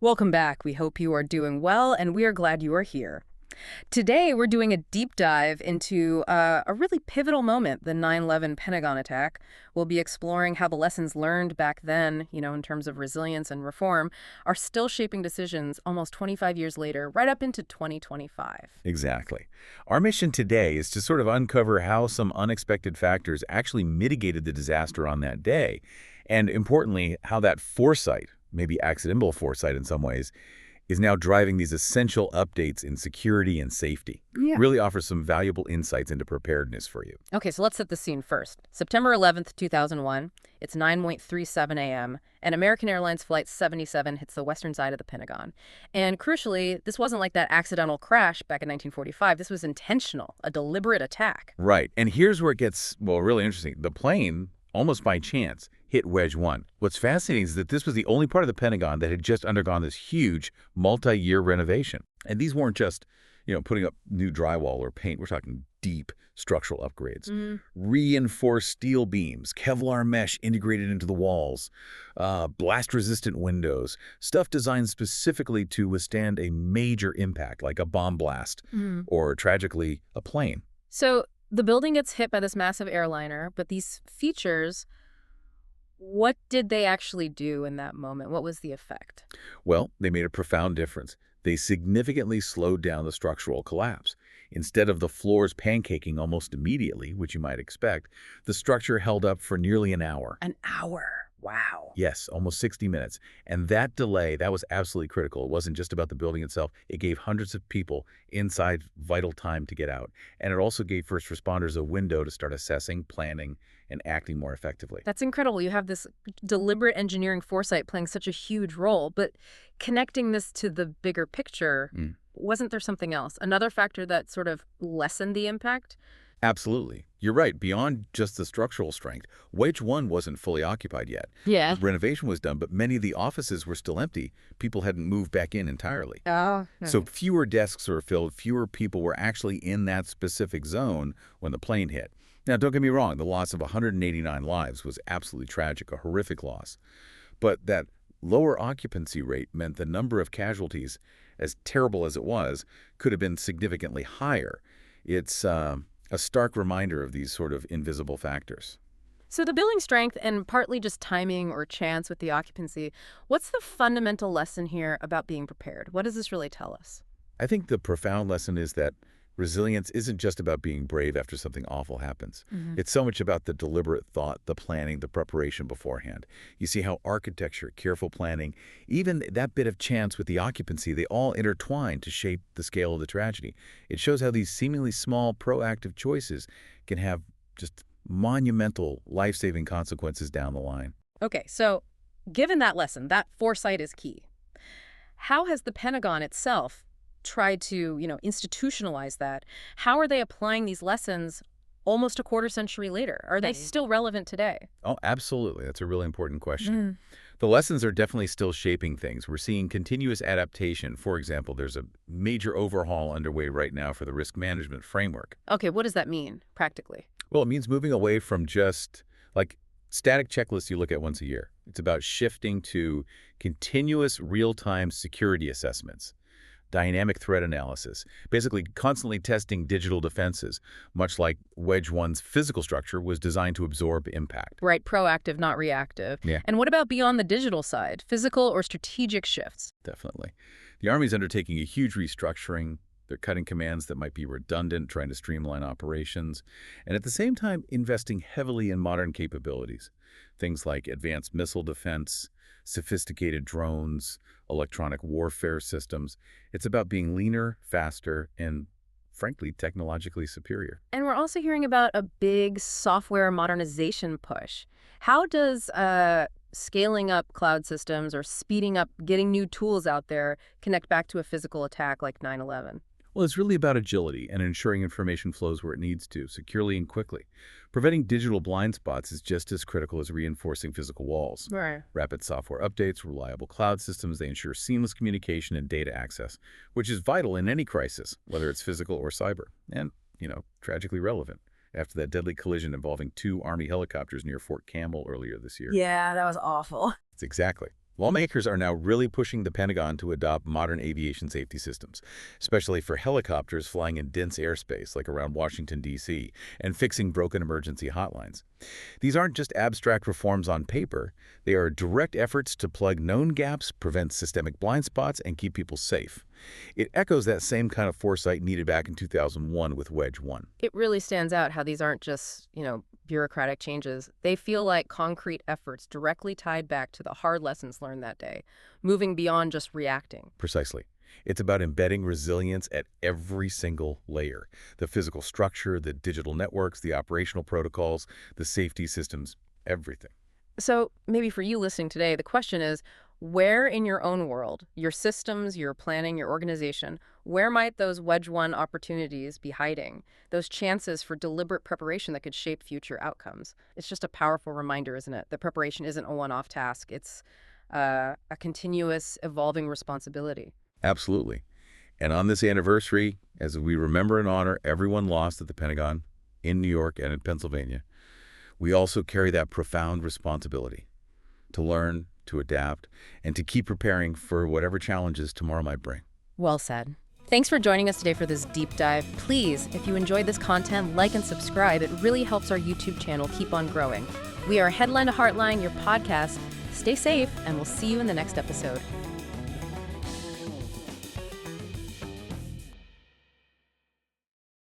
Welcome back. We hope you are doing well, and we are glad you are here. Today, we're doing a deep dive into a really pivotal moment, the 9/11 Pentagon attack. We'll be exploring how the lessons learned back then, in terms of resilience and reform, are still shaping decisions almost 25 years later, right up into 2025. Exactly. Our mission today is to sort of uncover how some unexpected factors actually mitigated the disaster on that day, and importantly, how that foresight, maybe accidental foresight in some ways, is now driving these essential updates in security and safety. Yeah. Really offers some valuable insights into preparedness for you. Okay, so let's set the scene first. September 11th, 2001, it's 9:37 a.m., and American Airlines Flight 77 hits the western side of the Pentagon. And crucially, this wasn't like that accidental crash back in 1945. This was intentional, a deliberate attack. Right. And here's where it gets, well, really interesting. The plane, almost by chance, hit Wedge 1. What's fascinating is that this was the only part of the Pentagon that had just undergone this huge multi-year renovation. And these weren't just, putting up new drywall or paint. We're talking deep structural upgrades. Reinforced steel beams, Kevlar mesh integrated into the walls, blast-resistant windows, stuff designed specifically to withstand a major impact like a bomb blast or, tragically, a plane. So the building gets hit by this massive airliner, but these features, what did they actually do in that moment? What was the effect? Well, they made a profound difference. They significantly slowed down the structural collapse. Instead of the floors pancaking almost immediately, which you might expect, the structure held up for nearly an hour. An hour. Wow. Yes, almost 60 minutes. And that delay, that was absolutely critical. It wasn't just about the building itself. It gave hundreds of people inside vital time to get out. And it also gave first responders a window to start assessing, planning, and acting more effectively. That's incredible. You have this deliberate engineering foresight playing such a huge role, but connecting this to the bigger picture, wasn't there something else? Another factor that sort of lessened the impact? Absolutely. You're right. Beyond just the structural strength, Wedge 1 wasn't fully occupied yet. Yeah. Renovation was done, but many of the offices were still empty. People hadn't moved back in entirely. Oh. So fewer desks were filled, fewer people were actually in that specific zone when the plane hit. Now, don't get me wrong, the loss of 189 lives was absolutely tragic, a horrific loss. But that lower occupancy rate meant the number of casualties, as terrible as it was, could have been significantly higher. It's a stark reminder of these sort of invisible factors. So the building strength and partly just timing or chance with the occupancy, what's the fundamental lesson here about being prepared? What does this really tell us? I think the profound lesson is that resilience isn't just about being brave after something awful happens. It's so much about the deliberate thought, the planning, the preparation beforehand. You see how architecture, careful planning, even that bit of chance with the occupancy, they all intertwine to shape the scale of the tragedy. It shows how these seemingly small, proactive choices can have just monumental, life-saving consequences down the line. Okay, so given that lesson, that foresight is key. How has the Pentagon itself tried to, institutionalize that? How are they applying these lessons almost a quarter century later? Are they still relevant today? Oh, absolutely. That's a really important question. The lessons are definitely still shaping things. We're seeing continuous adaptation. For example, there's a major overhaul underway right now for the risk management framework. Okay, what does that mean practically? Well, it means moving away from just like static checklists you look at once a year. It's about shifting to continuous real-time security assessments, dynamic threat analysis, basically constantly testing digital defenses, much like Wedge 1's physical structure was designed to absorb impact. Right, proactive, not reactive. Yeah. And what about beyond the digital side, physical or strategic shifts? Definitely. The Army's undertaking a huge restructuring. They're cutting commands that might be redundant, trying to streamline operations, and at the same time investing heavily in modern capabilities. Things like advanced missile defense, sophisticated drones, electronic warfare systems. It's about being leaner, faster, and frankly, technologically superior. And we're also hearing about a big software modernization push. How does scaling up cloud systems or speeding up getting new tools out there connect back to a physical attack like 9/11? Well, it's really about agility and ensuring information flows where it needs to, securely and quickly. Preventing digital blind spots is just as critical as reinforcing physical walls. Right. Rapid software updates, reliable cloud systems, they ensure seamless communication and data access, which is vital in any crisis, whether it's physical or cyber, and, tragically relevant after that deadly collision involving 2 Army helicopters near Fort Campbell earlier this year. Yeah, that was awful. Exactly. Lawmakers are now really pushing the Pentagon to adopt modern aviation safety systems, especially for helicopters flying in dense airspace like around Washington, D.C., and fixing broken emergency hotlines. These aren't just abstract reforms on paper. They are direct efforts to plug known gaps, prevent systemic blind spots, and keep people safe. It echoes that same kind of foresight needed back in 2001 with Wedge 1. It really stands out how these aren't just, bureaucratic changes. They feel like concrete efforts directly tied back to the hard lessons learned that day, moving beyond just reacting. Precisely. It's about embedding resilience at every single layer. The physical structure, the digital networks, the operational protocols, the safety systems, everything. So maybe for you listening today, the question is, where in your own world, your systems, your planning, your organization, where might those Wedge 1 opportunities be hiding? Those chances for deliberate preparation that could shape future outcomes. It's just a powerful reminder, isn't it? That preparation isn't a one-off task. It's a continuous, evolving responsibility. Absolutely. And on this anniversary, as we remember and honor everyone lost at the Pentagon, in New York and in Pennsylvania, we also carry that profound responsibility to learn, to adapt, and to keep preparing for whatever challenges tomorrow might bring. Well said. Thanks for joining us today for this deep dive. Please, if you enjoyed this content, like and subscribe. It really helps our YouTube channel keep on growing. We are Headline to Heartline, your podcast. Stay safe, and we'll see you in the next episode.